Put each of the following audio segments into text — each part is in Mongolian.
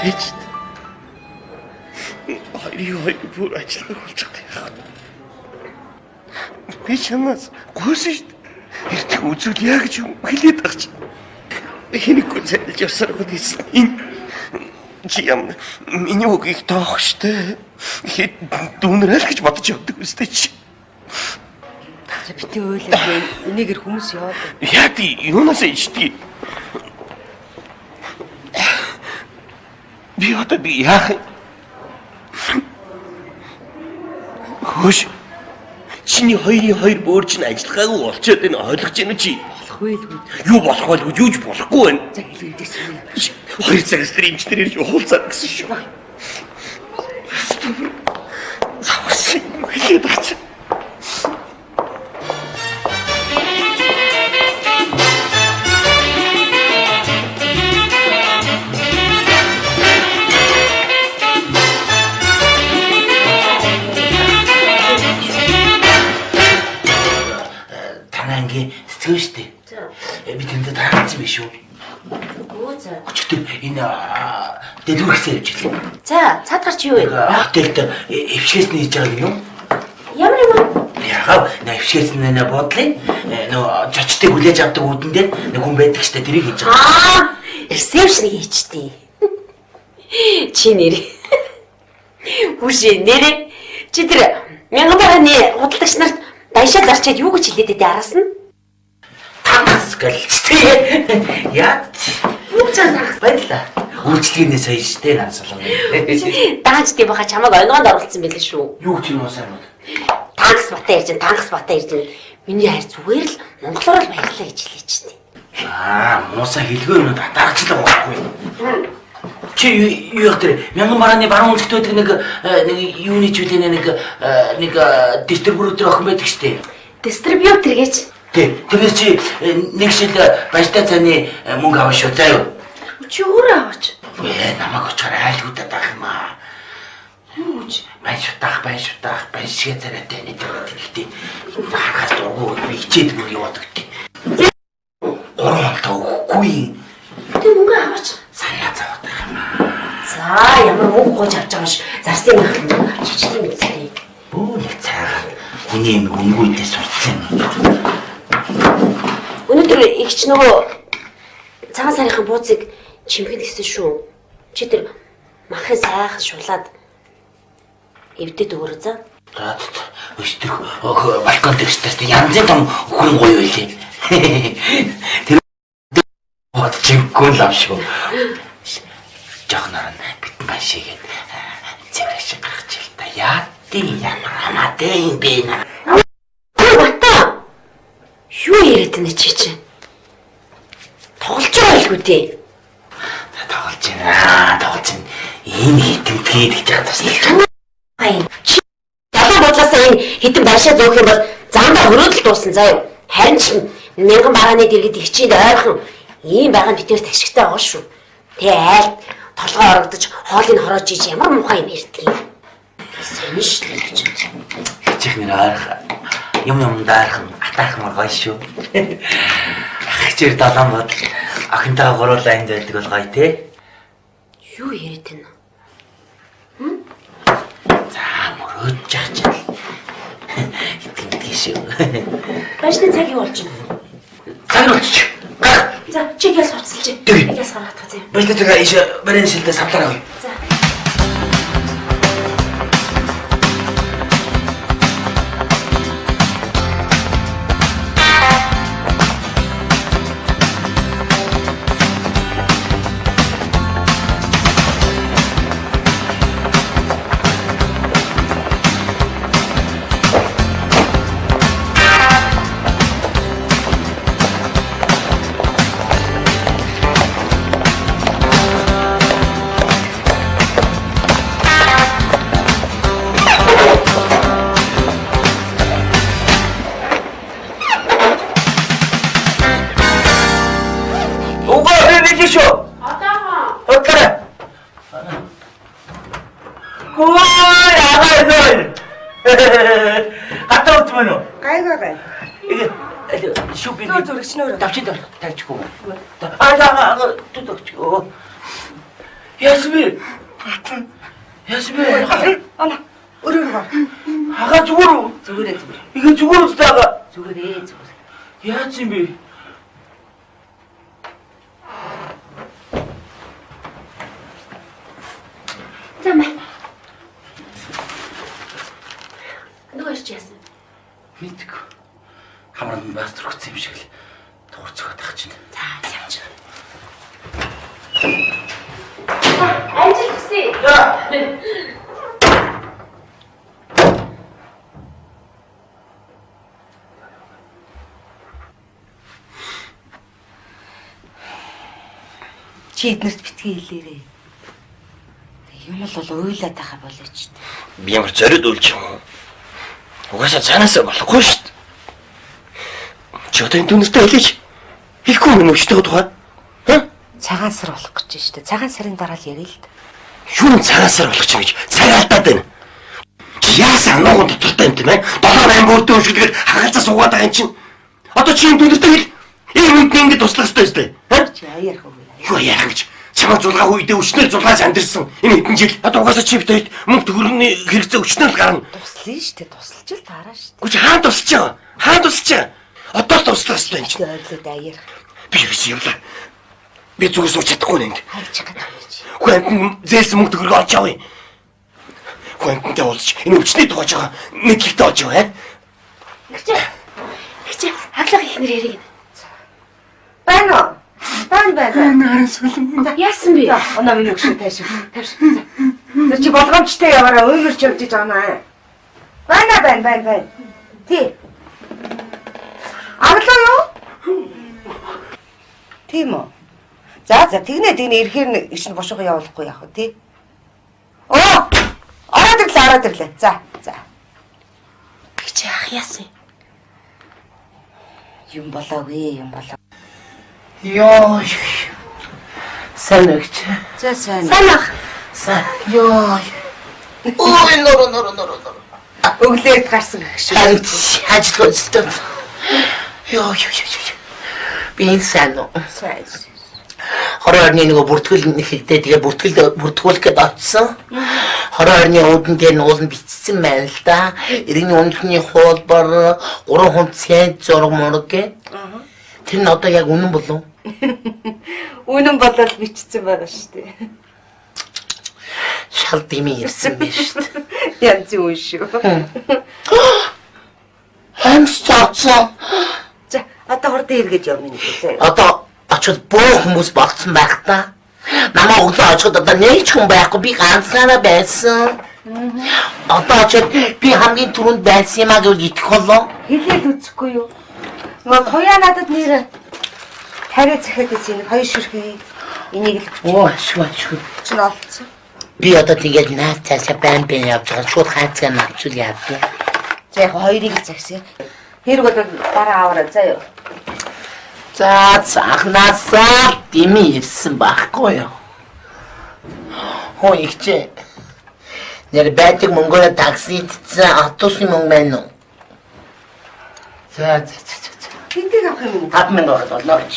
байж. Хоёр бүр ажиллагааг болчих яах вэ? Би чамаас гүйсэн шүү дээ. Эртх үзүүл яа гэж хэлээд байгаа чи. Хинэггүй зайлж явсаар хөдөлсөн. Чи юм миний үгийг тоох штэ. Хэд дүүнэрэл гэж бодож явдаг үстэй чи. Бити ойлаа. Энийгэр хүмүүс яваад. Яа би юунаас ичдэг. Би одоо би яах вэ? Хөөш. Чиний хоёр бөөр чинь ажиллагаагүй болчиход энэ ойлгож байна чи. Болохгүй л үү? Юу болох вэ? Юуж болохгүй байна. За хэлээдээс юм. 2 цагаас тэр эмчнэр ирж уулзаад гэсэн шүү. Завс хэлээд байгаа чи. Сэтгэв штэ. Би тэндээ таарсан биш үү? Оо за. Өчигдөр энэ дэлгүүрхсээр явж ирлээ. За, цаадгаар чи юу вэ? Хотелд эвшгээс нь хийж байгаа юм. Ямар юм? Яагаад эвшгээс нь бодлын нөө зочдыг хүлээж авдаг үүдэн дээр нэг хүн байдаг штэ тэрийг хийж байгаа. Ресепшн хийчтэй. Чи нэр. Хүшээ нэрээ. Чи тэр мянган байгааны худалдагч нарт баяшаа зарчаад юу гэж хэлээд дээ араас нь? Тангас гэлчтэй. Яа. Юу ч анх баярлаа. Үйлчлэгнээ сая штэ насалан. Дааждээ баха чамайг онгонд оруулсан байлээ шүү. Юу ч юм уу сайн бол. Тангас бата ирж, тангас бата ирж. Миний хайр зүгээр л монголоор л баярлаа гэж хэлээч штэ. Муусаа хэлгээр нь татаарчлаа байхгүй. Чи юу яагаад мянган барааны баруун үндэст байдаг нэг юуны ч үлээ нэг дистрибьютор охин байдаг штэ. Дистрибьютор гэж. Тэгэхээр чи нэг шил баяртай цааны мөнгө авах шүү заа юу? Чи өөрөө аваач. Намайг очихоор айлгуудаад байх юм аа. Юу ч баян шатаах, баян шигэ царайтай нэг тэгтээ харахаас дургу би хичээд мөнгө яваад өгдөө. 3 хоног өгөхгүй. Тэ мөнгө аваач. Санаа зовоод байх юм аа. За ямар мөнгө гооч авч байгаа юм шиг зарсан юм авчиж тийм үстэй. Бүү нэг цаагаар хүний мөнгөүүдээ сурцсан юм. Өнөөдөр ихч нөгөө цагаан сарынхаа бууцыг чимхэд гисэн шүү. Чи тэр махын сайхан шулаад эвдэд өгөрөө за. За өстөх балкон дээр сте янзын том хүн гоё байлээ. Тэр бод чимгүй л авшгүй. Жохноор битэн башигээд цэвэр шиг гаргаж ил та. Яа тийм ямар хамаатай юм бэ наа. Юу яриад байна чи чинь? Тоглож байгаа илгүй дээ. Тоглож байна. Энэ хитэмтгээд гэж хатсан. Чи ялаа бодлоосаа энэ хитэн байшаа зөөх юм бол заандаа хөрөөдөл дууссан заа юу. Харин ч мянган барааны дэргэд ихчинд ойрхон ийм байгаа битэрт ашигтай байгаа шүү. Тэ айлт толгой орогдож хоолыг хороож иж ямар муухай юм ярьдаг юм. Сайн шүү л гэж. Чихнэр ойрхон юм даархан атаахмар гоё шүү. Ахичэр далан бод охинтойгоо гуруулаа энд байдаг бол гоё те. Юу яриад байна? За мөрөөд жаач. Итгэдэг шүү. Башны цаг юу болж байна? Цаг болчих. За чигээр суцалж. Ягаас гаргаах заяа. Башны цагаа иш барин шилдэ савлаа авъя. За. Яасан бэ? Яасан бэ? Ана өрөөр ба. Хага зүгээр үү? Зүгээр. Игээ зүгээр үстэй хага. Зүгээр. Яац юм бэ? Тамаа. Нөгөө яасан? Мэдгүй. Хамранд бас төрөгцсөн юм шиг л дуурцгаад тах чинь. За явж. Ажил хүсье. Чи эднэрт битгий хэлээрээ. Юм бол уйлаад байгаа болооч. Би ямар зориуд үлч юм уу? Угаасаа цаанаасаа болохгүй шүү дээ. Чи одоо энэ дүнэртэй хэлээч. Хэлэхгүй юм өвчтэй тухай. Цагаан сар болох гэж байна шүү дээ. Цагаан сарын дараа л ярил л да. Юу цагаан сар болох ч юм гэж цагаалтаад байна. Чи яасан нууган дотортой юм тийм ээ? 7-8 бүрдөө өшгөлгээд хагалцаа суугаад байгаа юм чинь. Одоо чи энэ дүнэртэй хэл. Энэ үед ингэ туслах ёстой өстэй. Чи аяарх уу? Юу яах гэж? Чамаа зулгаа үедээ өчнөр зулгааж амьдэрсэн. Энэ хэдэн жил. Одоо угаасаа чи битээд мөнгө төгрөгийн хэрэгцээ өчнөр л гарна. Туслая шүү дээ. Тусалж л таараа шүү дээ. Гүч хаан тусч байгаа. Хаан тусч байгаа. Одоо л туслах ёстой юм чи. Ойрлоод аяарх. Би юус явлаа. Би зүгээр сууч чадахгүй нэ. Хайж байгаа юм чи. Хөөнд зээлсэн мөнгө төгрөг олж авъя. Хөөндтэй уулзч энэ өвчний тоож байгаа нэг ихтэй олж авъя. Хичээ. Хаглах их нэр яриг. Байна уу? Байна. Нарийн сүлэн. Яасан бэ? Оноо минь өгшөө тааш. За чи болгоомжтой яваараа уймарч явж байгаа наа. Байна. Тий. Аглаа юу? Тийм үү? За тэгнэ ирэхээр ич нь бошгоо явуулахгүй яах вэ тий? Оо! Ороод ирлээ. За. Чи ах яасан? Юм болоогүй. Ёо. Сайн өгч. За сайн ах. Ёо. Ой, нор. Өглөөд гарсан гэх шиг. Ажил өстэй. Ёо. Би сайн уу? Сайн. Хорооны нөгөө бүртгэл хэлдэ тэгээ бүртгүүлэх гээд очсон. Хорооны үүдэн дээр нуулан бичсэн байна л да. Иргэний үнэлгээний хуулбар 3 хүн цент зураг мураг гэ. Тэр нь одоо яг үнэн болов? Үнэн болол бичсэн байгаа шүү дээ. Шал дими ирсэн биш шүү дээ. Янз үн шүү. Хэмс цаацсан. За одоо хурдан эргэж явна гэж. Одоо очоод бүх хүмүүс болцсон байх та. Намаа өглөө очоод одоо нэг ч хүн байхгүй би ганцаараа байсан. Одоо очоод би хамгийн түрүүнд байсан юм аа гэж итгэх болов. Хэлээд үзэхгүй юу? Нөгөө хоёа надад нэр тариа захиад ирсэн хоёр ширхий энийг л Оо ашгүй. чинь олцсон. Би одоо тэгээд наад цаашаа байн явж байгаа шууд хаацгаа навчул яадсан. За яг хоёрыг л загсан. Хэрэг бол дараа аваарай заа юу. За цахнасаа дими ирсэн байхгүй юу? Хоо ихчээ. Нэр байдаг мөнгөөр таксид автобусны мөнгө байна уу? За. Тэнтэй авах юм уу? 5,000 байгаад болно гэж.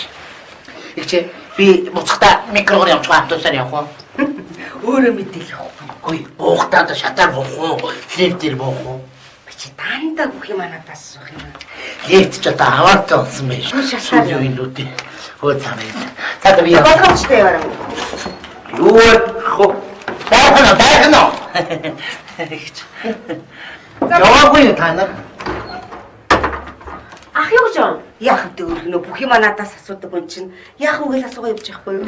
Ихчээ би буцахтаа микрогоор явж байгаа автобусаар явах уу? Өөрөө мэдээл явах. Ой, буухтаа шатаар буух уу? Лифтээр буух уу? Би чи дандаа бүх юм надаас асуух юм. Лифт ч одоо аваартай болсон байж. Шатаар юу юм лүүд. Хөө цаана. За би Болгоомжтой яваарай. юу хөө. Дайхна. Яваагүй та нар. Ах юу гэж юм? Яах вэ өөргөнөө бүх юм надаас асуудаг юм чинь. Яах вэ гэж асуугаа явж байхгүй юу?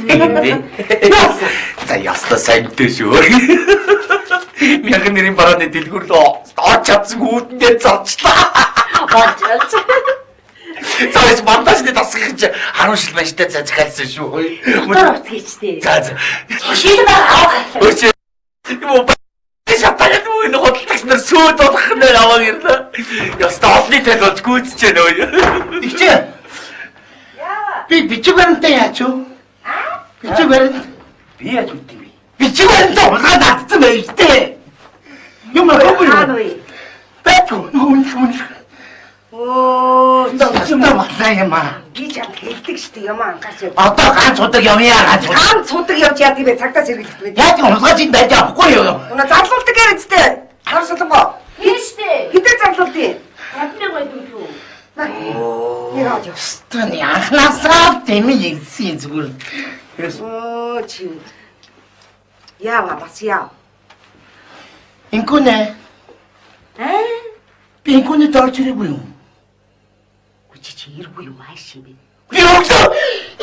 За яста сайнтэй шүү. Мяхан нэрийн барааны дэлгүүрлөө дооч чадсан үүдэндээ зарчлаа. Бачаач. Цааш бандажны тасгах гэж 10 жил байштай захиалсан шүү. Мотор утгийчтэй. За. Шийдэл авах. Өчигдөр юу шатаад үгүй хөдөлгч нар сүйд болох нэр аваад ирлээ. Яста олны тал болж гүйцэж байна уу? Ичээ. Яа. Би бичиг баримтаа яач юу? Бичиг баримт. Би яаж үтээ вэ? Бичиг баримтаа улгаад татсан байж тээ. Юм аа юу? Бэтгүү. Бэтгүү. Нүн. Өө Зовсон болоо юм аа. Би ч хэлдэг штэ юм анхаарч яв. Одоо ганц удаг явъя ганц. Ганц удаг явж яадаг бэ? Цагтаа сэргэлдэх вэ? Яг хулгайч энэ байж авахгүй юу? Унаа залуулдаг гэр үстэй. Хар солонго. Хийштэй. Хитэ залуулдیں۔ 50,000 байд үү? Яа яа. Тэний анхнаасаа тэмээ ирсэн зүгээр. Оо чи. Яа бас яа. Инкүнэ. Би инкүнэ дөрчрэггүй юм. Чи иргүй юу хайш юм бэ? Би өгсөн.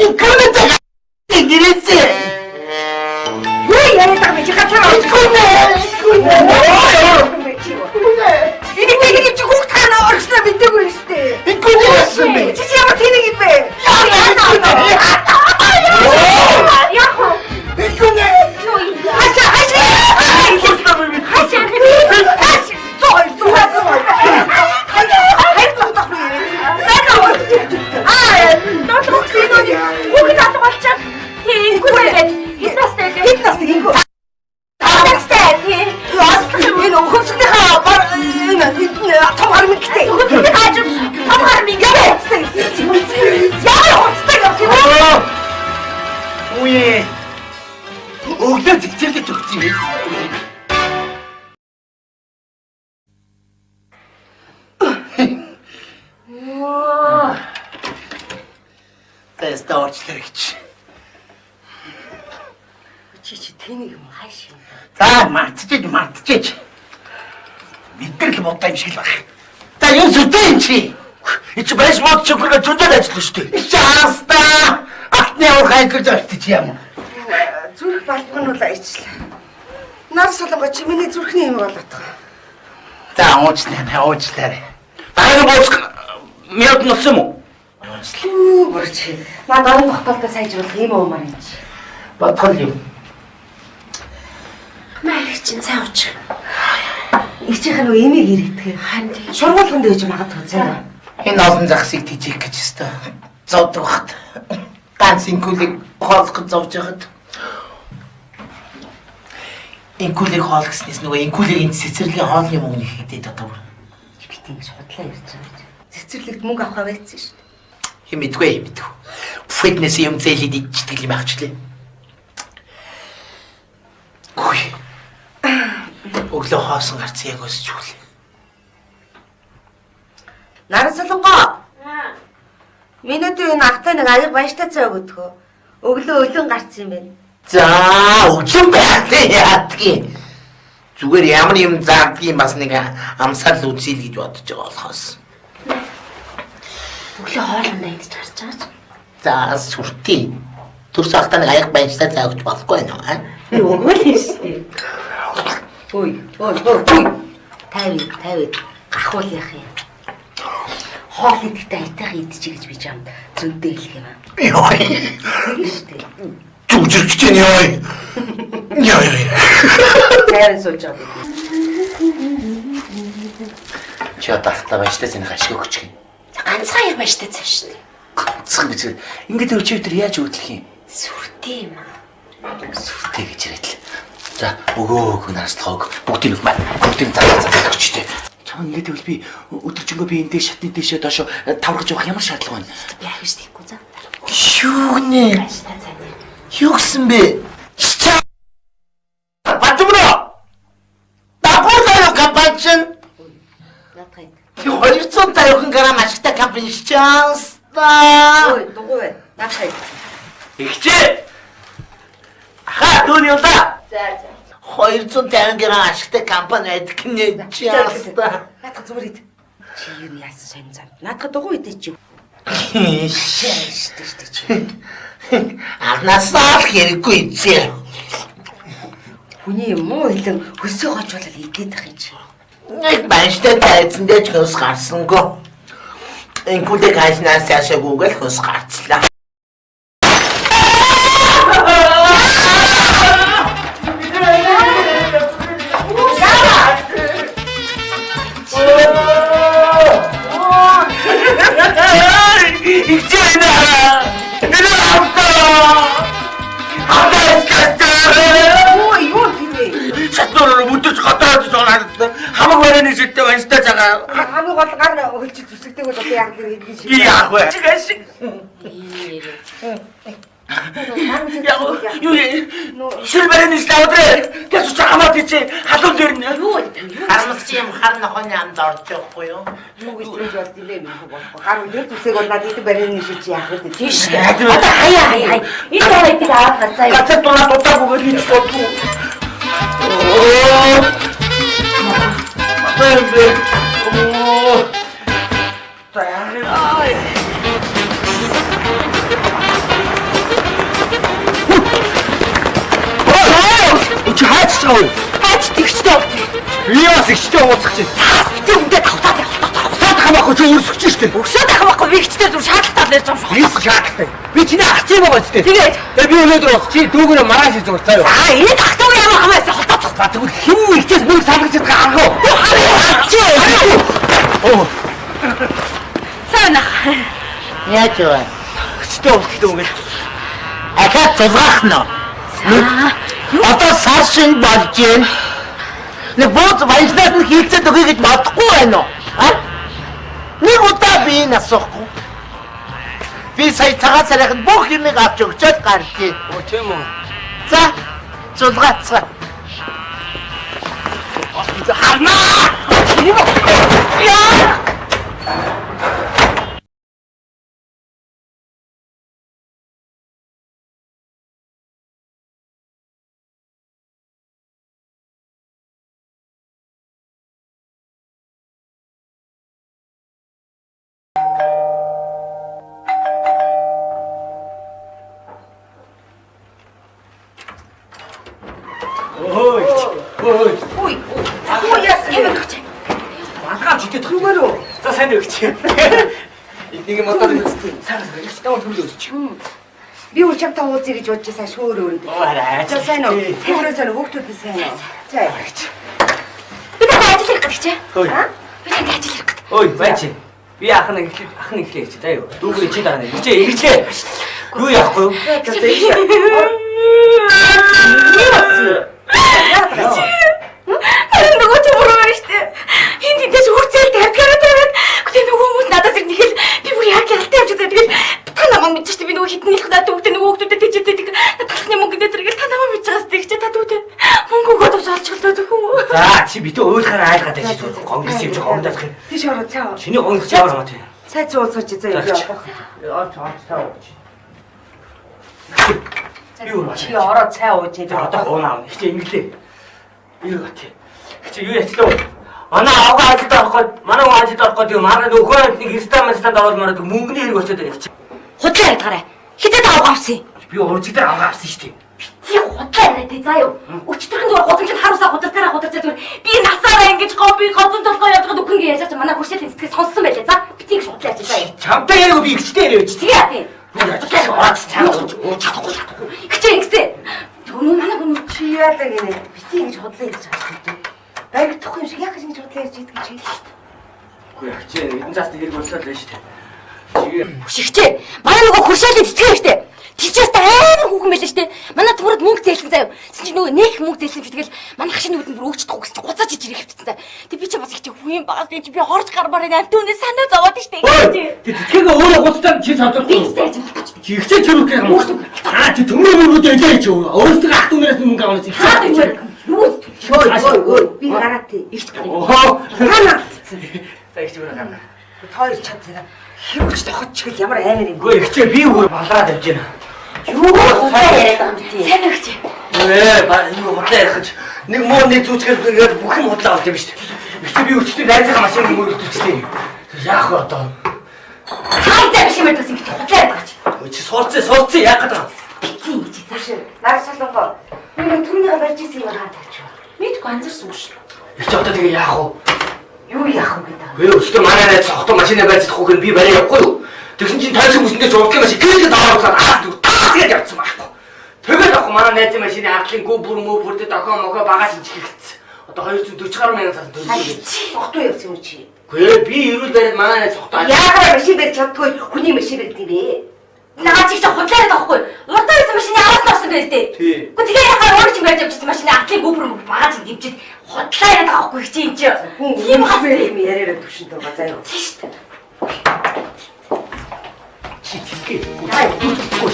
Инкүнэ тэгэрээсээ. Юу яриад байгаа чи гацаа. Инкүнэ. Энийг чи хүүхд ханаа орчихна мэдээгүй штэ. Инкүнэ яасан бэ? Чи ямар тэнэг юм бэ? Өглөө зэгцэрлэж өгсөн юм. Тэст орчлоо гэж. Чи тэнэг юм хайш юм. За мартчихэж. Мэдрэл бодоо юм шиг л байна. За юу зүтэй юм чи? Эч байж мод чөөргө зүндэл ажиллаж штэ. Шааста. Ахны урхай гэж очиж юм. Зүрх балбан бол ажил. Нар солонго чи миний зүрхний юм болоод байгаа. За уучлаарай. Дараа нь боцох минут нөсөн юм уу? Юу бүрч. Наа нарын тогтолтой сайжруулах юм уу маань чи. Бодгол юм. Маа чинь цай ууч. Ихчийнх нь эмийг ирээдгээ. Харин тийм. Шургуулганд ээж магадгүй цаа. Энэ олон захсыг тижих гэж өстой. Зовдөг бахт. Ганц инкүлийг хоолох зовж байгаад. Инкүлийг хоол гэснээс нөгөө инкүлийн цэцэрлэгийн хоолны мөнгө хийгдээд одоо. Би тийм судлаа ярьж байгаа. Цэцэрлэгт мөнгө авах байсан шүү дээ. Хэмэдгүй. Фитнес юм зээлэд ичдэг юм ахчлаа. Гүй. Өглөө хоосон гарц яг өсч хүлээ. Нар солонго. Минутын энэ ахтай нэг аяг баяртай цай өгдөгөө. Өглөө гарц юм байна. За, өглөө байхтай яадгийн. Зүгээр ямар юм заадгийн бас нэг амсаал үзье л гэж бодож байгаа болохоос. Өглөө хоолндоо идэж харж байгаа ч. За, сүртэй. Төрс ахтай нэг аяг баяртай цай өгч болохгүй нөө, аа? Үгүй л шүү дээ. Ой. 50 гахуул яах юм. Хоол идэхдээ айтайхан идчихэ гэж би чам зөндөө хэлэх юм аа. Йой. Тийм шүү дээ. Зүгжирч чинь ёй. Тайран сууж байгаа. Чи одоохтой баяртай цайны ашиг өгч гин. За ганцхан аяг баяртай цай шүү дээ. Ганцхан гэж. Ингээд өчигдөр яаж өдлөх юм? Сүртэй юм аа. Сүртэй гэж яриад л. За, өгөө наслахаг бүгдийг маань бүгдийг заа өгчтэй. Чам ингээд бол би өдөржингөө би энэ дэш шатны дэшээ доошо таврагж явах ямар шаардлага байна? Би ахиж тийхгүй за. Юу нэ? Баяртай цай. Юу гэсэн бэ? Батмро! Дапургай компани. Наадхай. 250 грамм ашигтай компани шчаалста. Ой, дугуй байна. Наадхай. Ихчээ. Аха, дүүний удаа. За. 250 грамм ашигтай компани байдаг нэ шчаалста. Наадхай зүгээр ид. Чи юу яасан сайн зам. Наадхай дугуй идэ чи. Штэ. Анасаа хэрэггүй зэ. Хүний муу хэлэн хөсөө хожуулаад идээд байх юм чи. Нэг баяртай тайзандаа ч хөс гарсангүй. Инкүлэг хааснаас цаашаа гүгэл хөс гарцлаа. барины шилтэй банштай цагаа. Хамгийн гол гар хөлчөж зүсгдэг бол одоо яг л хэлгий шиг. Би яах вэ? Чигаш. Юу шил барины шил авдраа. Гэс чамаа тийч халуун дээр нь. Юу Харамс юм хар нохоны амд орж явахгүй юу? Юу гэж хэлж бод юм бэ мөн болохгүй. Гар хөлөөр зүсэг бол надад идэ барины шилж яах вэ? тийш. Одоо хаяа. Энэ хоёрыг аваад гарцаа. Гацаа тунаа дутаагүй гэж бодсон. Матэмбэ. Таяа. Чи хаач чав? Хаач тэгчтэй өгч. Би бас ихтэй ууцах чинь. Тэг үндэ тавтаад явах. Саад хамаахгүй чи өрсөж штэ. Өгсөд авахгүй би ихтэй зүр шаардлагатай байж байгаа юм. Бис шаардлагатай. Би чиний ах чинь байгаа ч тийм. Тэгээд би өнөөдөр бас чи дүүгнээ маргааш зурж заа юу. энэ тахтаа ямар хамаасан холтооцох. За тэгвэл хэн нэгтээс мөнгө салгаж чадгаа арга уу? Оо. Санаа. Яаж вэ? Өчтөө өвчтөө үгүй. Ахаа зургах нь. Одоо саршин болж гин. Нэг бууз баялнаас нь хийцээд өгье гэж бодохгүй байна уу? А? Нэг удаа би энэ асуухгүй. Би сая цагаан сарайханд бүх юмыг авч өгчөөд гарлээ. Оо тийм үү. За, зулгаацгаа. Харнаа! Яа! За сайн өгч. Энийг модоор үзтээ. Сайн өгч. Таван төлөөч. Би үл чамтай уулзъя гэж бодож сайн шөөр өрөөд. Аарай. За сайн уу. Өөрөө сайн хүүхдүүд нь сайн уу. За. Би надад ажил хэрэг гэж. Ой. Би надад ажил хэрэг. Ой, байж. Би ах нь эхлэе чи заа юу. Дүүгээр чи дараа нь. Ирчээ. Юу яахгүй юу? Энэ нөгөө ч буруу байна штэ. Энд дэс үрцэл тавьгараа тавиад. Гэтэ нөгөө хүмүүс надаас ирнэ хэл би бүр яг ялтай явж байгаа. Тэгээд та намайг мэдчих штэ би нөгөө хитэн хэлэх надад өгдөө нөгөө хүмүүстэй тэжээдэг. Талхны мөнгө дээр тэргээл та намайг мэдчих штэ гэж та дүүтэй. Мөнгө өгөөд ус олчихлоо зөвхөн. За чи битээ уйлахаар айлгаад байж шүү. Гонгис юм чи гонгдах юм. Тийш ороо цаа. Чиний гонгис ямар хамаатай. Цай цууцооч заа юу яах вэ? Аач таа ууч. Юу чи ороо цай ууж За одоо хуунаа. Ихтэй ингэлээ. Юу гэх юм. Чи юу яцлаа? Манай авгаа ажилд авахгүй, манай хүн ажилд авахгүй тийм маргаа нөхөө нэг ресторантанд ороод мараад мөнгөний хэрэг болчиход байна чи. Худлаа ядгаарай. Хитэд авах авсан. Би уржиг дээр авгаа авсан шүү дээ. Тий худлаа яриад тий заа юу. Өчтөрхөн зүгээр гудамжид харуусаа гудалдаараа гудалцаа зүгээр би насаараа ингэж би годон толгой яаж байгаа үхэн яаж байгаа манай хуршилын сэтгэл сонссон байлээ за. Битгий шудлаа яаж заа юу. Чамтай яг би ихтэй яриач. Тэгээ тий. Яагаад орооч Чадахгүй. Ихтэй. Түрүү манай хүн чи яадаг гинэ. Бити ингэж хотлоо гэж байна. Байгдах юм шиг яг ингэж хотлоо гэж идэг чи. Үгүй яг чи эдэн цаас хэрэг боллоо л байна шүү дээ. Шигчээ. Манай нөгөө хуршаалын цэцгээ штэ. Тийчээс амар хүүхэн байлаа штэ. Манай түрүүд мөнгө зээлсэн заяа. Син чи нөгөө нэг мөнгө зээлсэн чи тэгэл манай хашийн нүдэнд бүр өгч тохогч гуцаж иж ирэх хэвчээ. Тэг би ч бас их чи хүн багаас гэж би хорж гармаар энэ амтүнээ санаа зовоод штэ. Тэг цэцгээгээ өөрөө гуцтаа чи цаадахгүй. Чи ихтэй чирүүх юм уу? Аа чи төмөрөөрөө дэжээ чи өөрсдөө ах дүүнээс мөнгө авах чи. Юу? Би гараад тий. Ихт гараа. Оо. За их зүгээр гараа. Тоор чадсан. Хэрвч тохот ч гэл ямар амар юм. Үгүй ихтэй би бүр балаад явж байна. Юу худлаа яриад байгаа юм тий. Сайн өгч. Юу худлаа ярих гэж нэг муу нэг зүчгэл бүх юм худлаа болж юм шүү дээ. Ихтэй би өчтөр найзынхаа машин мөрөд төчтэй. Яах вэ одоо? Хайдаа биш юм дээс ингэ худлаа яриад байгаа чи. Өө чи суулцсан яах гэдэг вэ? Битгий гэж зааш. Нарсалгаа. Би түрүүнийгээ барьж ирсэн юм аа таач. Мэдгүй анзарсан шүү. Их ч одоо тэгээ яах вэ? Юу яах вэ гэдэг. Би өчтөр манай найз цогтой машинаа барьж тахух нь би барай явахгүй юу? Тэгсэн чинь тайлсан бүсэндээ зурдлын машин гэрэлд аваад тэгээд явцсан байхгүй. Тэгээд авах манай найзын машины ардлын гүбүр мөбүрдө дохоо мохоо багаж инчихсэн. Одоо 240 гаруй мянган цаас төлсөн. Цогтой явсан юм чи. Гүй би ирүүл бариад манай найз цогтой. Яагаад машин барьж чаддгүй хүний машин барьд юм бэ? Наач их худлаа яриад байхгүй. Урдаа байсан машины араас нь болсон байх дээ. Гэхдээ тэгээ яхаа өөрөө ч барьж авчихсан машины атлыг гүбэр багаж дэмжиж худлаа яриад байгаа байхгүй чи энэ чи. Ийм хавэр юм яриараа төвшөнд байгаа заяа. Тийм шүү дээ. Чи тийгээ. Яа, дүүрдэггүй.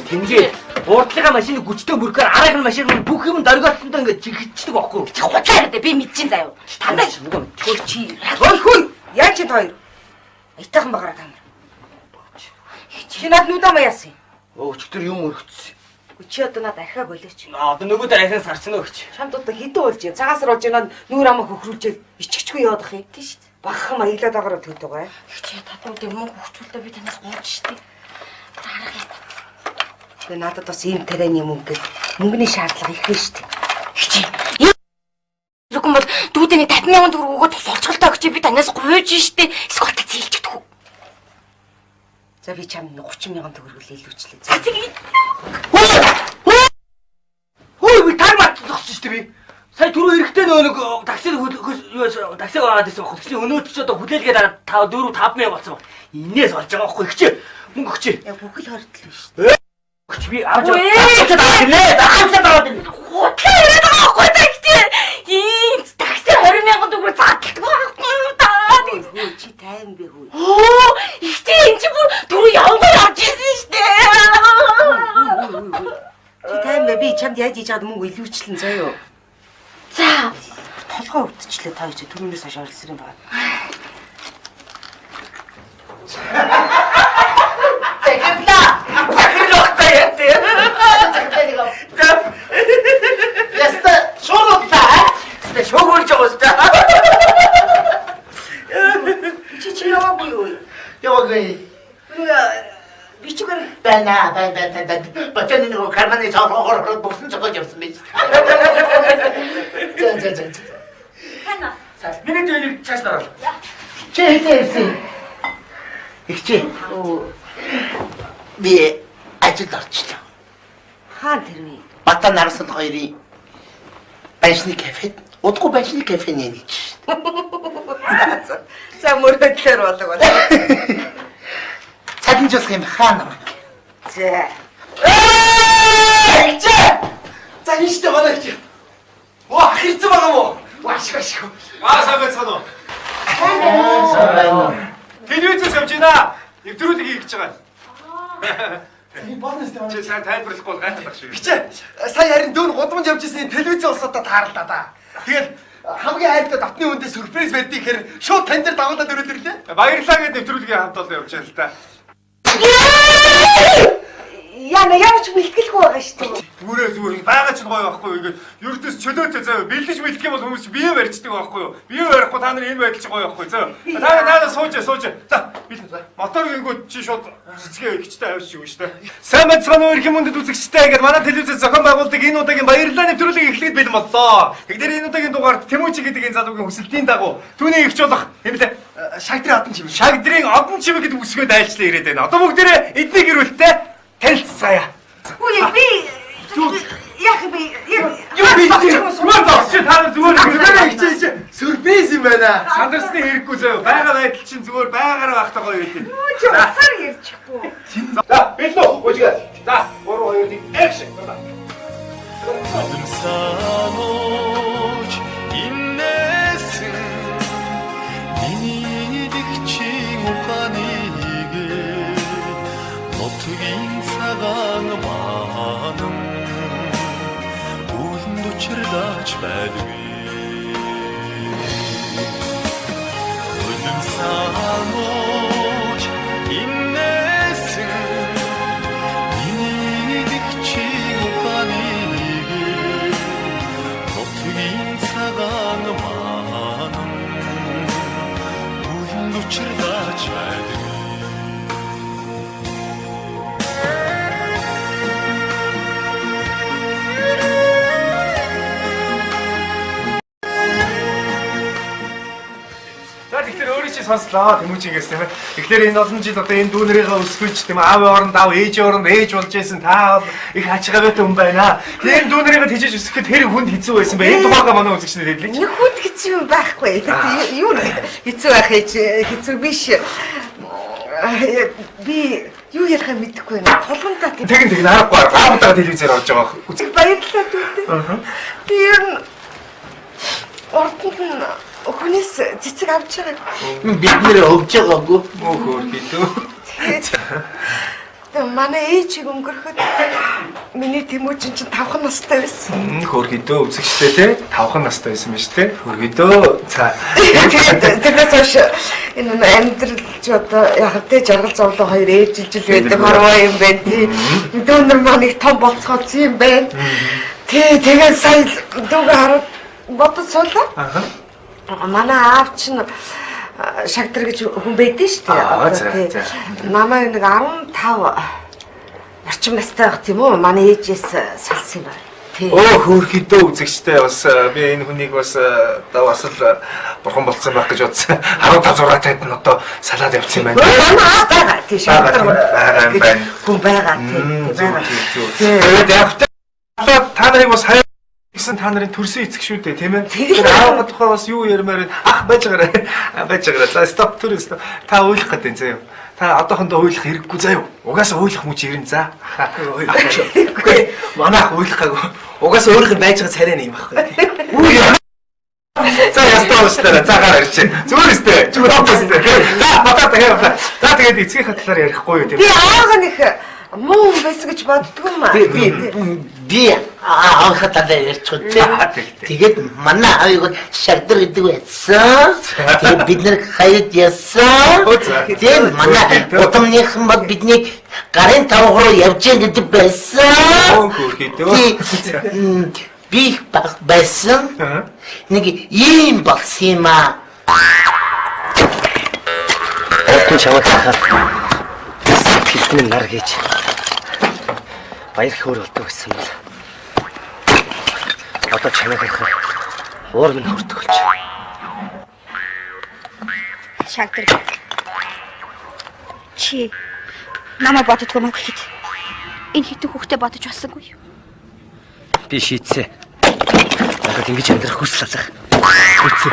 Тэмцээ. Урдлага машины гүчтэй бүрхээр араагийн машины бүх юм дөргөөтөндөө ингээд жигчдэг байхгүй. Чи худлаа яриад би мэдчихин заяа. Тандаа Хөөе чи. Хөөе. Яаж чи хоёр? Айтайхан багаараа та нар. Чи над нүдэ яасан? Өчтөр юм өргөцсөн. Чи одоо надад архиа болооч. Одоо нөгөө дээр ахин сарцсан өгч. Чамд одоо хэдэн болж юм? Цагаасар болж байна нүүр амаа хөхрүүлжээ иччихгүй явах юм. Тийм шүү дээ. Багхан маяглаад байгаараа төд байгаа. чи татууд юм хөвчүүлдэ би танаас гооч штий. Дарах яа. Тэгээ надад бас ийм тарианы мөнгөний шаардлага их байна шүү дээ. Чи юм бол дүүдэний 50,000 төгрөг өгөөд тусалцгалтай өгч би танаас гуйж штий. Эсвэл та зээлчдэг хүү. За би чамд 30,000 төгрөг илүүчлээ. За тэгээ. Хөөе би таймаар зогссон шүү дээ би. Сая түрүү эрэхтэй нөгөө таксиг таксиг аваад ирсэн байхгүй. Тэгсэн өнөөдөр ч одоо хүлээлгээд 4 5,000 болсон баг. Инээс олж байгаа байхгүй ихчээ. Мөнгө өгчээ. Яг бүхэл хордол биш шүү дээ. Өгч би авч аваад ирнэ. Хутлаа яриад байгаа байхгүй та ихтэй. Ийм такси 20,000 төгрөг зааддаг байхгүй таа. Хөөе чи тайван бэ хөөе. Оо ихтэй энэ чи бүр түрүү явган авч ирсэн штэ. Чи тайван бэ би чамд яаж хийж аваад мөнгө илүүчлэн заяа. За Толгой өвдчихлээ та чи түрүүнээс хойш орилсан юм байна. Захирлаа. Захирлахтай яатэ. Яста шоолотта. Тэ шоогуулж байгаа үстэй. Чи яваагүй юу? Яваагүй. Би ч гэр Бана. Бачаны нөгөө карманы цаохоор боксон цогож явсан байж. За. хана. Миний төлөв цааш дараал. Чи хэлээсэн. Ихчээ. Би ажилд орчлоо. хаан тэрвээ. Бата нарсан хоёрын байшны кафед, удахгүй байшны кафений нэг шүү. За мөрөдлөөр болог болоо. Цадинжуулах юм хаа намайг. За. Ихчээ. За хийштэй болоо ихчээ. Оо ахирцсан байгаа мó. Вашгаш. Сайн байцгаана уу? Телевизээс явж байна. Нэвтрүүлэг хийж байгаа. Чи сайн тайлбарлахгүй бол гайхах шиг. Хичээ. Сая харин дөөр гудамж явж ирсэн телевиз улсуудаа таарлаа да. Тэгэл хамгийн хайртай дотны хүндээ сюрприз байдгийг хэр шууд тань дээр давуулаад өрөөлөрлөө. Баярлалаа гэдэг нэвтрүүлгийн хамт олон явж байгаа л та. Яна ямарч бэлтгэлгүй байгаа шүү дээ. Зүгээр байгаа ч гоё байхгүй юу. Ингээд ердөөс чөлөөтэй заяа бэлдэж бэлдэх юм бол хүмүүс бие барьждаг байхгүй юу. Бие барихгүй та нар энэ байдал чи гоё байхгүй заяа. Та сууж. За мотор гингүүд чи шууд цэцгээ ихчтэй авч шүү дээ. Сайн байцгаана уу эрхэм мөндөд үзэгчтэй. Ингээд манай телевизээс зохион байгуулдаг энэ удаагийн баярлалаа нэвтрүүлгийг эхлэхэд бэлэн боллоо. Тэгэхээр энэ удаагийн дугаард Тэмүүчи гэдэг энэ залуугийн хүсэлтийн дагуу түүний ихч болох хэмлээ Шагдрын одон чимэг. Шагдрын одон чимэг гэдэг үсгээд айлчлаа ирээд байна. Одоо бүгдээрээ эдний гэрүүлтэй танилцгаая. Үгүй би яг би Зүгээр та нар зүгээр Хичээ сюрприз юм байна. сандарсны хэрэггүй заяа. Бага байдал чинь зүгээр байгаараа багтаа гоё байдیں۔ чи усаар ярьчихгүй. За, бэлдөө гүйгээ. За, 3 2 1 экшн. Санууч иннээсэн миний дэгчийн ухааныг нутгийн цагаан маан үлэнд учирлаач байдгүй санууч иннээсэн миний дэгчийн ухааныг нутгийн цагаан маан үлэнд учирлаач байдгүй сонслоо Тэмүүжигээс тийм ээ. Тэгэхээр энэ олон жил одоо энэ дүүнэрийнхээ өсгөж тийм аавын оронд аав, ээжийн оронд ээж болж байсан та бол их ачаагатай хүн байна. Тэр энэ дүүнэрийнхээ тэжээж өсгөхэд тэр хүнд хэцүү байсан бэ? Энэ тухайга манай үзэгчдэд хэллээ. Нэг хүнд хэцүү юм байхгүй. Юу хэцүү байх хэцүү биш. Би юу ярих юм мэдэхгүй байна. Толгондоо Тэгин аргагүй гамтаа телевизээр орж байгаа. баярлалаа дүүтэй. Би ер нь ордонд өхнөөс цэцэг авч байгаа. Бид нэр өгж байгаагүй. Мөхөр хэдөө. Манай ээж өнгөрөхөд миний Тэмүүжин чинь 5 настай байсан. Хөргөдөө үзэгчтэй те 5 настай байсан биз те. Хөргөдөө за. Тэрнээс хойш энэ амьдралч одоо яг тэ жаргал зовлон хоёр ээжилжил байдаг харваа юм байна тий. Дүүнэр маань их том болцгооцсон юм байна. Тий тэгээд сая дүүгээ хараад бодож суулаа. Манай аав чинь шагдар гэж хүн байдсан шүү дээ. Намайг нэг 15 орчим настай байх тийм үү? Манай ээжээс салсан юм байна. Оо хөргөдөө үзэгчтэй бас би энэ хүнийг бас бас л бурхан болцсон байх гэж бодсон. 15 6 тайд нь одоо салаад явцсан юм байна. Байгаа тий шагдар байна. Хүн байгаа тий. Тэгээд яг та нарыг бас хайр гэсэн та нарын төрсөн эцэг шүү дээ тийм ээ. Тэр аавга тухай бас юу ярмаар ах байж байгаарай. За стоп төрөөс та уйлах гэдэг заяа. Та одоохондоо уйлах хэрэггүй заяа. Угаасаа уйлах муу чи ирэн за. Үгүй манай ах уйлахаагүй. Угаасаа өөрийнх нь байж байгаа царай юм байхгүй. За ястаа ууштай. За гараа ирчээ. Зүгээр өстэй. Зүгээр офстэй. За батаа тэгээд. За тэгээд эцгийн хатлаар ярихгүй юу тийм. Би аага нэг муу байсан гэж боддгоо маа. Би аахатаа ярьчихв. Тэгээд манай аавыг шагдар гэдэг байсан. Тэгээд бид нэр хаяад яасан. Тэгээд манай удамныхан бол биднийг гарын тавх руу явж гэдэг байсан. Би байсан. Нэг ийм багс юм аа. Октон чамайг хахад хэлбэн нар гэж баяр хөөр болдог гэсэн бол одоо чамайг хахад уур минь хүрдэг болж. Шагдар. Чи намайг боддгоо мөн гэхэд энэ хитэн хүүхдэд бодож болсонгүй юу? Би шийдсэ. Надад ингэж амьдрах хүсэл алах. Шийдсэ.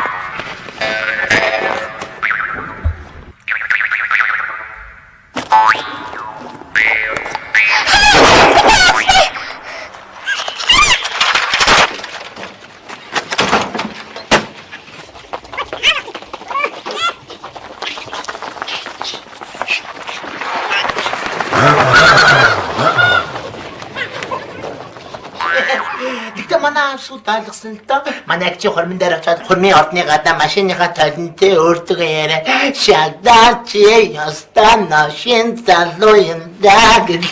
Таалгасан л доо. Манай чи хормон дээр очиад хормын ордны гадаа машиныхаа талантай өөртөө яриа. Шагдар чи ястан нашин залуу юм даа гэж.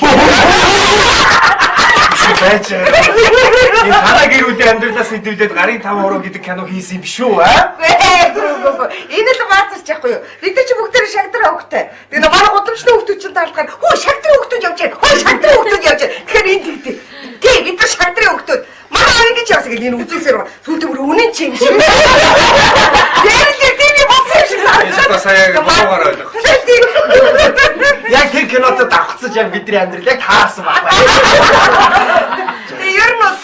Бач. Энэ танаа гэр бүлийн амьдралаас хэдүүлээд гарын 5 уруу гэдэг кино хийсэн юм биш үү аа? Энэ л баазарч яахгүй юу? Бид нар чи бүгдээр шагдар хөвгтэй. Тэгээ манай гудамжны хөвгтүүд чинь таалдахаар хөө шагдар хөвгтүүд явж байна. Хөө шагдар хөвгтүүд явж байна. Тэгэхээр энэ тэгтээ. Тий бид нар шагдрын хөвгтүүд. Манай ингэж яасан гэдэг энэ үзүүлсээр сүүлдээ бүр үнэн чи юм шиг. Тэр тийм болсон юм шиг санагдаж. Сая боогоор ойлгох. Яг тэр кинот давхцаж яг бидний амьдрал яг таарсан байна. Тэгээ ер нь бол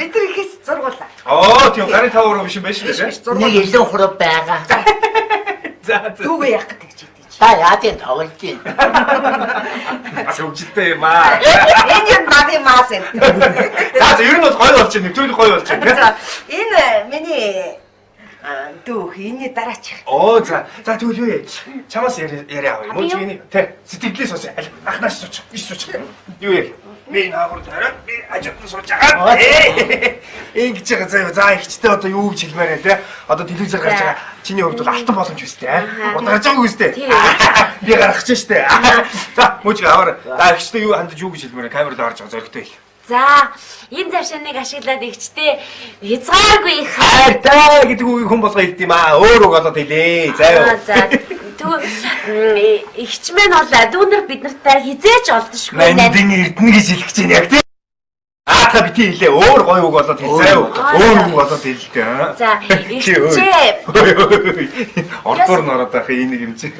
бид нар ихээс зургуулаа. Оо тийм гарын 5 уруу биш юм байна шүү дээ. Нэг илүү хурав байгаа. За Түүгээ яах гэдэг чи. Та яадын тоглож байна. Сүмжтэй юм аа. Энэ юм надын маас юм. За ер нь бол гоё болж байна. Нэвтрүүлэг гоё болж байна. За энэ миний дүүх энэ дараачих. Оо за тэгвэл юу яа. Чамаас яриа авъя. Мөн чи энэ тэ сэтгэлдээ суусан. Анхнаас сууч. Иш сууч. Юу яа. Би наагур тараад би ажиотон сууж байгаа. Ингэж байгаа заяа. За ихчтэй одоо юу гэж хэлмээр байна те. Одоо телевизээр гарч байгаа. Чиний хувьд бол алтан боломж үстэй аа. Удаарж байгааг үстэй. Би гарах гэж штэ. За мөч аваар. За ихчтэй юу хандаж юу гэж хэлмээр камерад харж байгаа зоригтой хэл. За энэ завшааныг ашиглаад ихчтэй хязгааргүй хайртай гэдэг үгийг хүн болгоо хэлт юм аа. Өөр үг болоод хэлээ. Заяа. За тэгвэл ихч мэн бол дүүнэр бид нартай хизээч олдошгүй нэ. Мандин эрдэнэ гэж хэлэх гэж байна яг тийм. Та бити хэлээ өөр гоё үг болоод хэл заяа. Өөр үг болоод хэл л дээ. За ихчээ. Ордоор н ороод байх энэ нэг юм чи.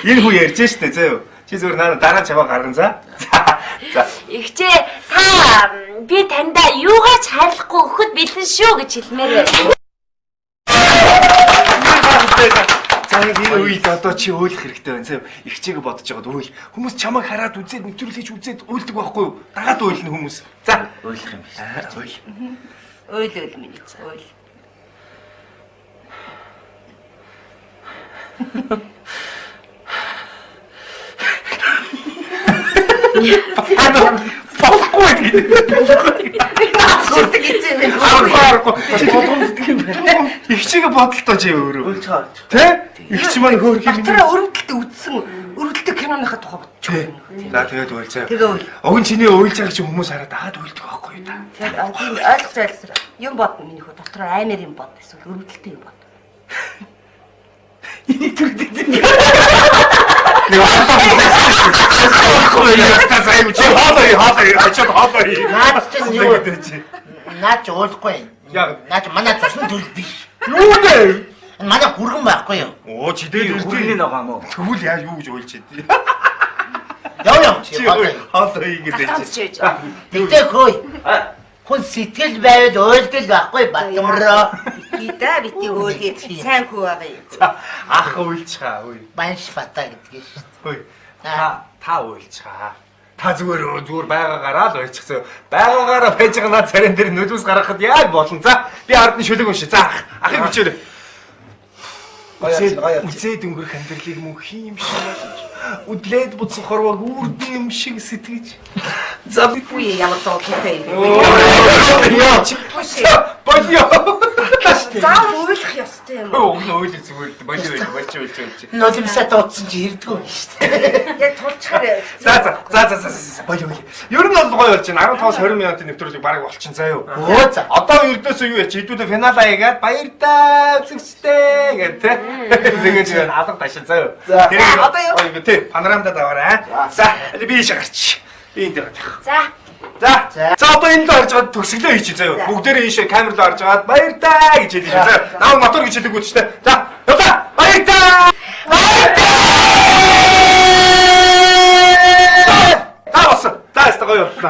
Энэ хүү ярьж штэ заяа. Чи зүгээр наа дараа чаваа гарган за. За. Ихчээ та би таньда юугаач хайрлахгүй өгөхөд бэлэн шүү гэж хэлмээр байна. За энэ үед одоо чи өөлөх хэрэгтэй байна заяа. Ихчээг бодож байгаад өөл. Хүмүүс чамайг хараад үзээд нэвтрүүлж үзээд өөлдөг байхгүй юу? Дагаад өөлнө хүмүүс. За. Өөлөх юм биш. Өөл миний өөл. Болохгүй гэдэг. Ихчээг бодолтой чи өөрөө. Тэ? Ихч маань хөөх юм. Тэр өрөвдөлтөд үдсэн өрөвдөлтөд киноныхаа тухай бодчих. За тэгээд үйл заяа. Уг нь чиний уйлж байгаа чи хүмүүс хараад аад уйлдаг байхгүй юу та. Тэгээд ойлгож байлсаар юм бодно миний хөө дотор аймаар юм бод эсвэл өрөвдөлтөд юм бод. Энийг түрдээ. Наач уулахгүй. Наач манай тусны төрөл биш. Юу вэ? Манай хүргэн байхгүй юу? Оо чи дээр хүргэн байгаа мó. Тэгвэл яаж юу гэж уйлж байдгийг. Яв чи хаалаа ингэж. Тэгтээ хөөе. Хүн сэтгэл байвал уйлдэл байхгүй Батмороо. Хидаа бити өөлий сайн хүү байгаа юм. Ах уйлчгаа үе. Банш фата гэдгийг шүү. Хөөе. Та уйлчгаа. Та зүгээр байгаагаараа л уйлчихсан. Байгаагаараа байж байгаа наад царин дээр нөлөөс гаргахад яаж болно. За би ард нь шүлэг унши. За ахыг бичээрэй. Үзээд өнгөрөх амьдралыг мөн хийм шиг үдлээд буцах хорвог үрдэн юм шиг сэтгэж. За би Үе ямар зовлонтой юм. болио. Заавал өөлөх ёстой юм. Өөл зүгээр болио. Нулимсаа дуудсан чи ирдгүү шүү дээ. Яг тулчаар. За. Болио. Ер нь бол гоё болж байна. 15-20 минутын нэвтрүүлэг бараг болчихсон заа юу. Өө за. Одоо ердөөсөө юу яач хэдүүлээ финал аягаад баяртай үзэгчтэй гэдэг. Тэгээд алга ташин заа юу. Тэр одоо юу тий панорамда даваарай. За би ийш гарч. Би энэ дээр гэх. За одоо энэ л орж байгаа төгсгөлөө хийчих заа юу. Бүгдээрээ ийшээ камер руу орж байгаа баяртай гэж хэлээ заа. Наа мотор гэж хэлээгүй ч тэ. За яваа баяртай. За гоё. Та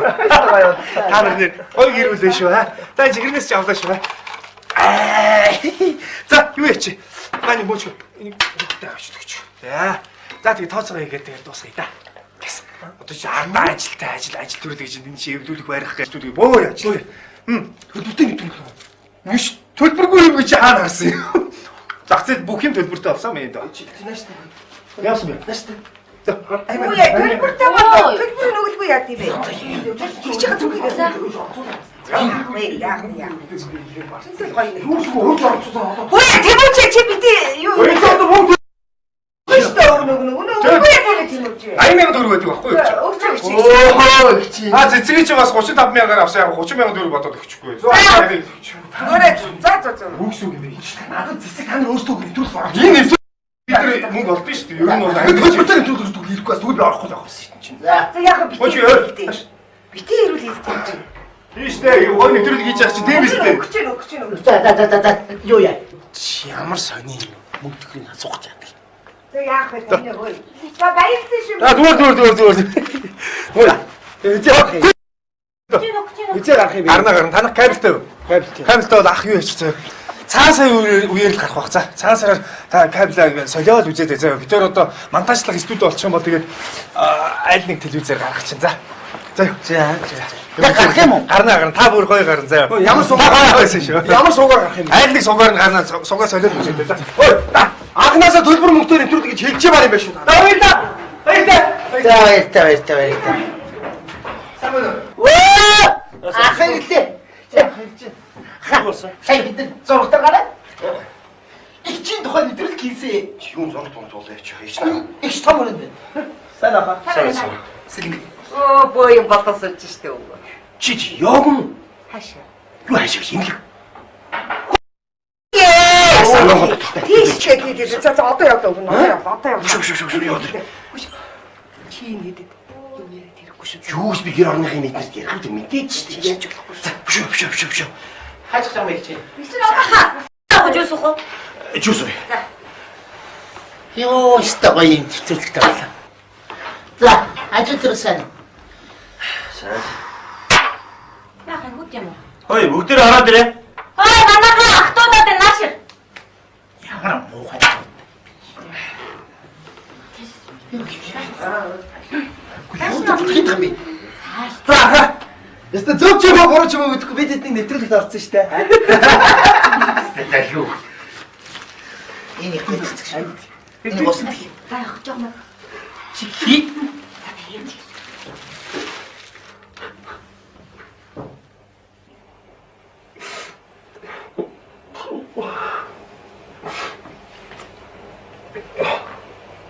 нар нэр гоё гэрүүлээ шүү аа. За жигэрнээс ч авлаа шүү. За юу яач? Мань бооч. Энийг бүгдээ авчихдаг ч. За тэгээ тооцоогоо хийгээд тэгээд дуусгая да. Гэс. Одоо чи ардаа ажил төрөл гэж энэ чи эвлүүлэх барих гэж түүнийг бөө яаж. Төлбөртэй нэвтрүүлэх. Биш төлбөргүй юм чи хаана харсан юм. Зах зээл бүх юм төлбөртэй болсон юм энэ. Нааш та. Яасан бэ? Нааш та. Үе төлбөртэй болоо. Төлбөр нөгөлгүй яа тийм бэ? Чи ха зүгээс. Яа. Тэнцэл гоё. Үе тэмүүч чи бити юу. $80,000 байдаг байхгүй юу? Цэцгийг чи бас 35,000-аар авсан яг 30,000 төгрөг бодоод өгчихгүй. За. Үгс үг юм. Надад цэцэг та нар өөрсдөө нэвтрүүлэх орох. Энэ бид мөнгө олдсон шүү дээ. Ер нь бол төлбөртэй нэвтрүүлэх хэрэггүй бас тэгвэл орохгүй явах гэсэн чинь. За яг бити. Бити ирүүл хэлдэг. Тийш дээ. Гой нэвтрүүлэг хийж байгаа чи тийм биз дээ. Өгч. За. Юу яа? Ямар сони мөнгө төгрөгийг асуух гэж байна. За яах вэ тань хөөе. За баяртай шүү. Зүгээр. Үзээ гарах юм. Гарна. Танах кабелтэй. Кабелтэй бол ах юу хийчих. Цаасаа үеэр л гарах бах. За цаасаар та кабелаа солиод үзээд заа. Бид өөр одоо монтажлах студи болчих юм бол тэгээд аль нэг телевизээр гаргах чинь. За. За. Гарах юм уу? Гарна. Та бүр гоё гарна заа. Ямар суугаар байсан шүү. Ямар суугаар гарах юм бэ? Аль нэг суугаар нь гарна. Суугаа солиод үзээд за. Анхнаасаа төлбөр мөнгөөр нэвтрүүлэх гэж хэлж байгаа юм байна шүү. Баяртай. Ахаа гэлээ. Сайн бид зургатар гараа. Их чинь тухайн нэвтрүүлэг хийсэн. Юун зургт болоо яач яа. Их том юм байна. Сайн ахаа. Сэлэг. Боо юм батсан ч штэ. Чи ёгон. Хашаа. Юу хашаа шинэлэг. Тийш ч гэдэг. За одоо яваа. Одоо яваа. Шүү. Чи нэдэд юу яриад хэрэг. Юу ч би гэр орныхын эднэрт ярих юм мэдээж шүү дээ. Биш. Хайж байгаа юм чи. Бичсэн аа. Таах жуус уу? Жуус уу. Йоо, өстө гоё юм төвцөрлөгтэй байлаа. За, ажил төрсөн. Сайн. Яах юм хүүд юм уу? Хөөе, бүгдээ хараад ирээ. Ой, манайхаа охтуудад наашир. Ямар муухай. За. Яста зөв ч юм уу буруу ч юм уу гэдэггүй бид эднийг нэвтрүүлэгт орсон шүү дээ. Дахиу. Энийг мэдчихсэн. Энэ госон тийм. За явах жоо мөн. Чи хий.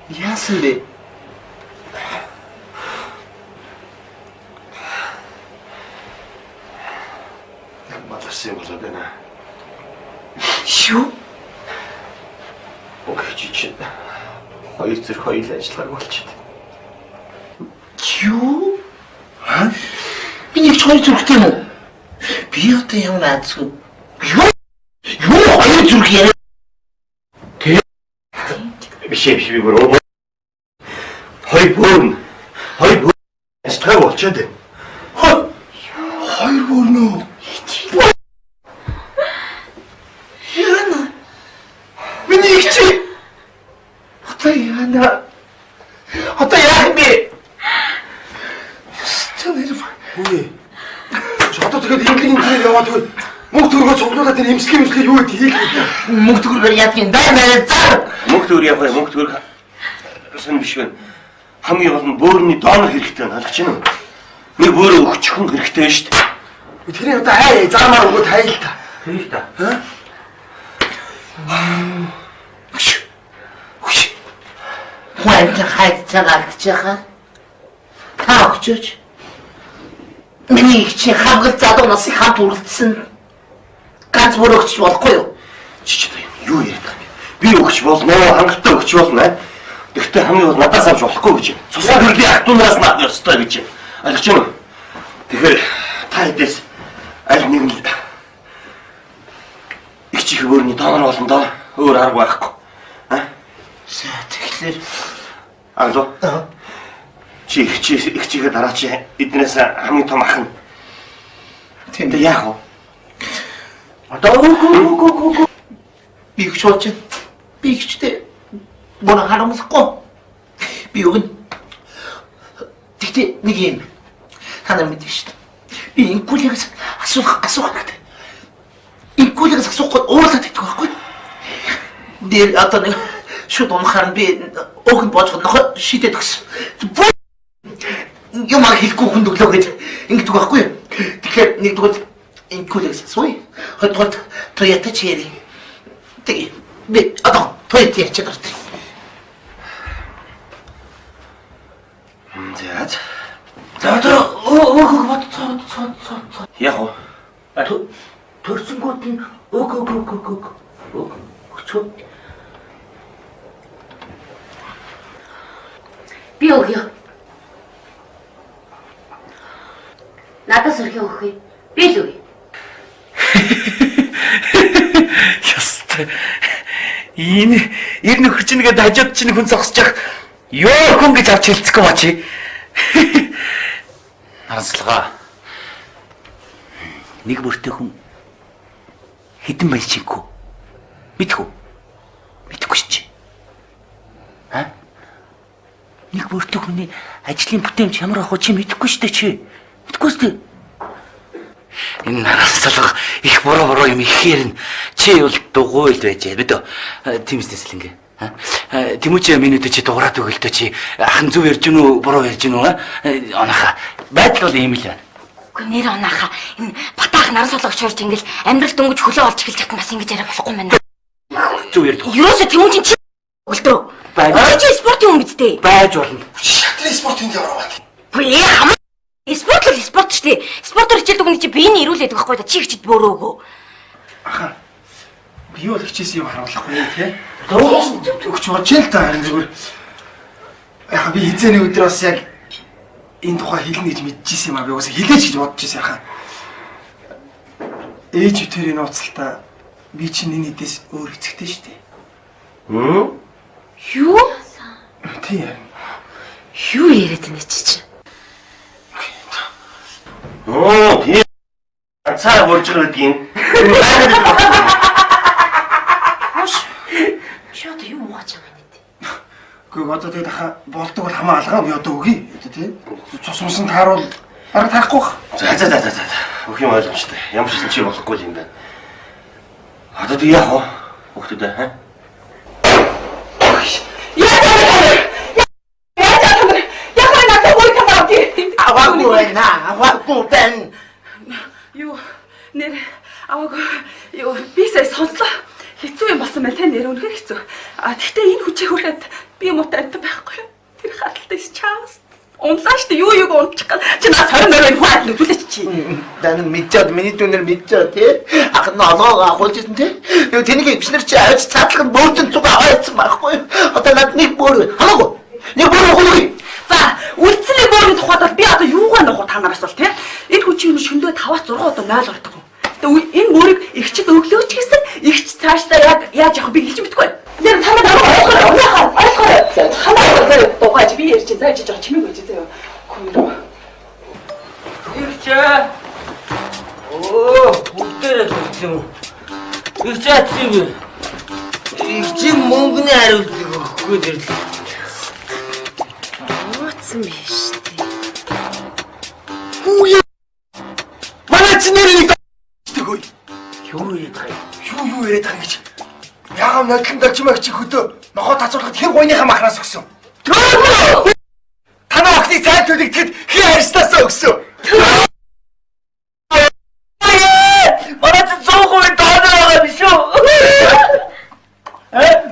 Яасан бэ? Маларсан болоод байна. Шүү? Окей, чи. Хоёр зэрэг хоёул ажиллагааг болчиход. Юу? Ха? Би нэг хоёр зүрхтэй юм уу? Би одоо ямар наадсгүй. Юу хоёр зүрх яриа? Биш би бүр хоёр бүр ажиллагааг болчиход байна. Хоёр бүрнөө. Яна. Миний их чи. Одоо яана. Одоо яах юм бэ? Үгүй. Чи одоо тэгээд имлэг яваад тэгвэл мөнгө төгрөгөө цуглуулаад тэр имслэг юу гэдэг хийх вэ? Мөнгө төгрөгөөр яадгийн дай зар. Мөнгө төгрөг явах мөнгө төгрөг сэн биш байна. Хамгийн гол нь бөөрийн доонор хэрэгтэй байна. Ойлгож байна уу? Нэг бөөрөө өгчихөн хэрэгтэй байна шүү дээ. Тэрийг одоо заамаар өгөөд хайл та. Тэрийг та. Хүн хайд цагаалж байгаа. Та өгчөөч. Миний их чи хамгал залуу насыг хамт үргэлжсэн. Ганц бүр өгч болохгүй юу? Чичтэй юу яриад байгаа юм бэ? Би өгч болно, хангалттай өгч болно. Гэхдээ хамгийн гол надаас авч болохгүй гэж. Цусаа хөрлийн ахтунараас наад ёстой гэж. Ойлгож байна уу? Тэгэхээр та хэдээс аль нэг нь их чих бөөрийн доонор болно доо. Өөр арга байхгүй. За тэгэхээр Алло. Чи их чихээ дараа чи эднээс хамгийн том ах нь. тэнд Яах вэ? одоо би их шууч. Би ихтэй мөн харамсахгүй. Би өгнө. Тэгтээ нэг юм. Та нар мэдэн шүү дээ. Би инкулигээс асуух гэдэг. Инкулигээс асуухгүй уурлаад идэх байхгүй. Дээр одоо нэг шууд унахаар би өгн боожгоо нохо шидэд өгсөн. Юм хэлэхгүй хүн өглөө гэж ингэдэг байхгүй. Тэгэхээр нэгдүгээр инкулигээс асууя. Хоёрдугаар Toyota Cherry. Тэгээ би одоо Toyota яач гардаг. За яах вэ? Төрсөнгүүд нь өчөө. Би өгье. Надаас өрхөө өгөх юм. Би л өгье. Ястай. Энэ нөхөр чинь ингээд хажууд чинь хүн зогсож явах. Ёо хүн гэж авч хэлцэхгүй ба чи. Арслага. Нэг бүртээ хүн хідэн байлчингүй. Мэдхүү. Мэдхгүй чи. Нэг бүртээ хүний ажлын бүтээмж ямар ах вэ чи мэдхгүй шүү дээ чи. Мэдхгүй шүү дээ. Энэ нараслага их буруу юм ихээр нь чи бол дугуй л байж бид тиймээс л ингээ. Тэмүүч минут чи дуурайд өгөлтөө чи ахын зүв ярьж гинүү буруу ярьж гинүү оноха байдал бол ийм л байна. Үгүй нэр оноха энэ батаах наран солоогч хорж ингээл амьдрал дөнгөж хөлөө олж эхэлж хат бас ингэж яриа болохгүй юм байна. Зүв ярьдаг. Юусоо тэмүүч чи өгөлтөө. Чи спортын хүн бидтэй. Байж болно. Шатлын спортын яваа. Үгүй хам. Спорт шүү дээ. Спортоор хичээлдэг хүн чи биений ирүүлээд байхгүй да чи хичээд бөөрөөгөө. Аха. Би юу л хичээсэн юм харуулахгүй тий. Өгч бодж л та харин зүгээр. Яг би хизээний өдөр бас яг энэ тухай хэлнэ гэж мэдчихсэн юм аа. Би уусаа хэлээч гэж бодож ирсэн яхаа. Ээж үтэрийн нууцлалтаа би чинь энэ эдээс өөр хэцэгтэй шүү дээ. Юу? Тийм. Юу яриад байна чи чинь? Тийм. Цаа болж байгаа гэдгийг. Чи одоо юу муугаж байгаа юм бэ? Гэхдээ одоо тэгээд хаа болдог бол хамаа алгаа би одоо өгье. Одоо тийм. Цус мусан тааруул арга таахгүй бах. За. Өх юм ойлгомжтой. Ямар ч юм чи болохгүй юм байна. Одоо тэг яах вэ? Хүүхдүүдээ хаа? Аваагүй байна. Юу нэр аваагүй юу би сая сонслоо. Хэцүү юм болсон байна те нэр үнэхээр хэцүү. Тэгтээ энэ хүчээ хүрээд би муутай амт байхгүй юу? Тэр хаталтай чаас. Унлааш тэ юу унчих гал. Чи наа сорон мөрөө хаад нүдүүлээч чи. Дан мэдээд миний дүнээр мэдээ тий. Ах нь олгоо авах гэсэн тий. Юу тэнийг өвчнөр чи авч цаатлах нь бөөдөн цуг аваадсан байхгүй юу? Одоо над нэг бүр хамаагүй. Нэг бүр өгөөгүй. За үлцлийн бөөрийн тухайд бол би одоо юугаа нөхөр та нараас бол тий. Энэ хүчийг нь шөндөө 5-6 удаа 0 ордог. Тэгээ энэ мөрийг игчд өглөөч гэсэн игч цаашдаа яаж явах би хэлж мэдгүй. Тэр танад ойлгохоо. Хамаагүй дугаач би ярьж заа чи жоо чимээ гэж заяа. Хөөе. Ирчээ. Оо, бүгдээрээ хэлсэн. Ирчээ чи. Ирчээ мөнгөний хариултыг өгөхгүй дэрлээ. Ууцсан биш тий. Хүүе. Манай чи нэр тэггүй. Юу яриад байгаа юм? Юу яриад байгаа гэж. Яагаад нодлон чимээ чи хөдөө нохоо тацуулахад хэн гойныхаа махнаас өгсөн? Танаа охины цай төлөгдөд хин харьснаас өгсөн. Манай чи 100% доноо биш үү?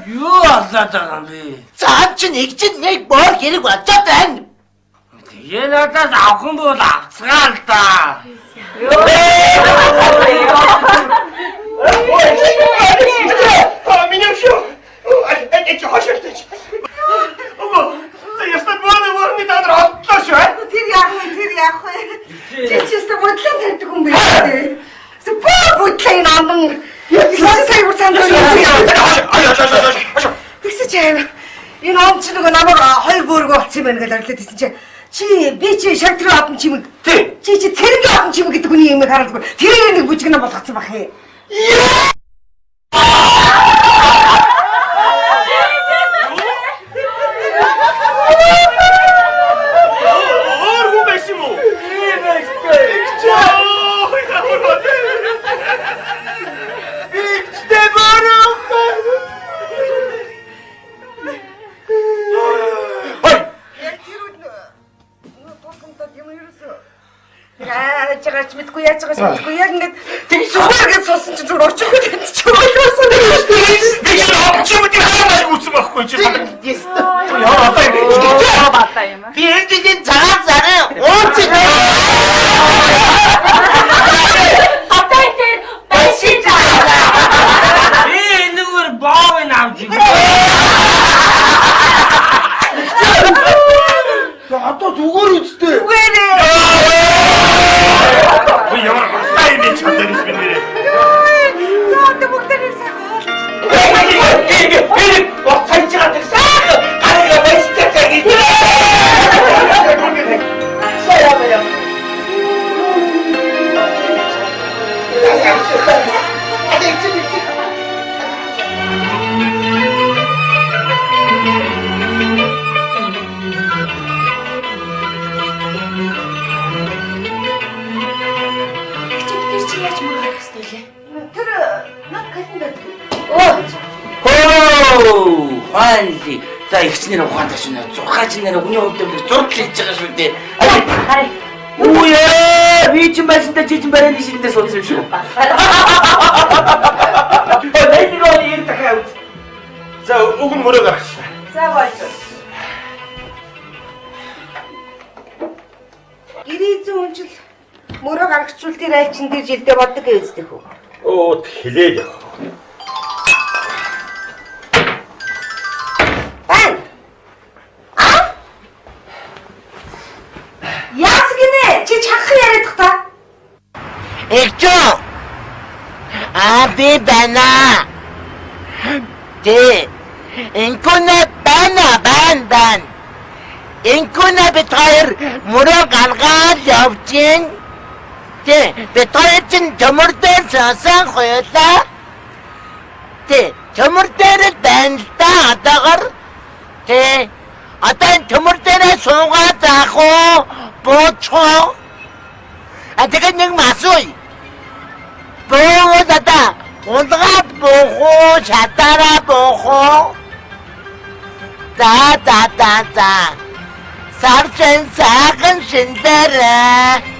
Юу асаад байгаа юм бэ? Цаад чи нэг чинь нэг боор хэрэг болчиход байна. Тэгээ надаас авах юм бол авцгаа л да. Меня все. Эти хошертыч. Омо, ты я с тобой не надо работать, а? Тэр яах вэ? Чи ч өстө бодлоо тавьдаг юм байна. Бодлоо наман. Сая бүр цаанаа. Тэгсэн чи энэ ом чи нөгөө намайг хоёр бөөргөө олцсон байна гэж орлоод хэлсэн чи би чи шагтрын одон чимэг. Чи цэргийн одон чимэг гэдэг хүний юмыг харуулгүй. Тэр нэг бүжигнэ болгоцсон бах юм. Яач мэдгүй яаж байгаа мэдгүй яг ингээд тэг зүгээр суусан чи зүгээр очихгүй чи ойлоосон Би очимд хаамаа үүсэн байхгүй чи. Яа бата юм. Би энэ цагаан зараа ууцыг. Одоо тэр башин заа. Би энэгээр боовын авч юм. Одоо зүгээр үстэй. Үгээрээ. Ви ямар сайн нэг чадварс би нэрээ. Заатай бүгдээ сайхан. Оцайж байгаа гэсэн. Гараа байстай гэж. Ханли за ихчнэр ухаан ташна 6 нэр хүний хувьд зураг хийж байгаа шүү дээ. Харин Үе би ч байсантай чи ч барайны шиндээ суудсан шүү. Нэг роо юм дахиад. За уг нь мөрөө гаргаж. За болж. Гэрээзэн унжил мөрөө гаргачвал тэр айлчин дээр жилдээ боддог гэж үздэг хөө. Оо хэлээд яах. Эгчөө. Би байна. Инкуна байна. Инкуна бид хоёр мөрөө гаргаад явчихин. Бид хоёр чинь төмөр дээр сасан хоёулаа. Төмөр дээр л байна л да одоогор. Одоо энэ төмөр дээрээ суугаад заах уу? Буучих. Тэгээд нэг масууй. Буугаад одоо улгаа буух уу, шатаараа буух уу? За. Сарчин саахан шиндэрэ.